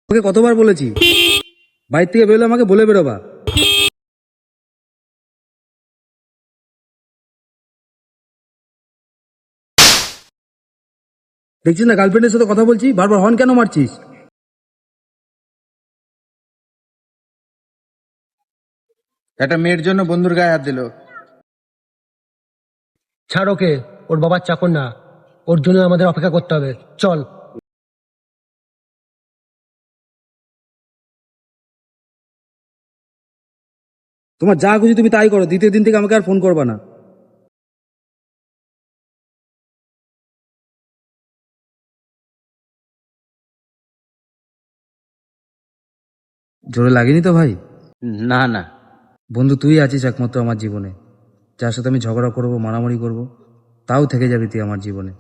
ওকে কতবার বলেছি বাইরে থেকে বেরোলে আমাকে বলে বেরোবা। দেখছিস না গার্লফ্রেন্ডের সাথে কথা বলছি, বারবার হর্ন কেন মারছিস? একটা মেয়ের জন্য বন্ধুর গায়ে হাত দিল। ছাড় ওকে, ওর বাবার চাকর না, ওর জন্য আমাদের অপেক্ষা করতে হবে। চল। তোমার যা খুশি তুমি তাই করো, দ্বিতীয় দিন থেকে আমাকে আর ফোন করবা না। জোরে লাগেনি তো ভাই? না না, বন্ধু তুই আছিস একমাত্র আমার জীবনে, যার সাথে আমি ঝগড়া করবো, মারামারি করবো, তাও থেকে যাবি তুই আমার জীবনে।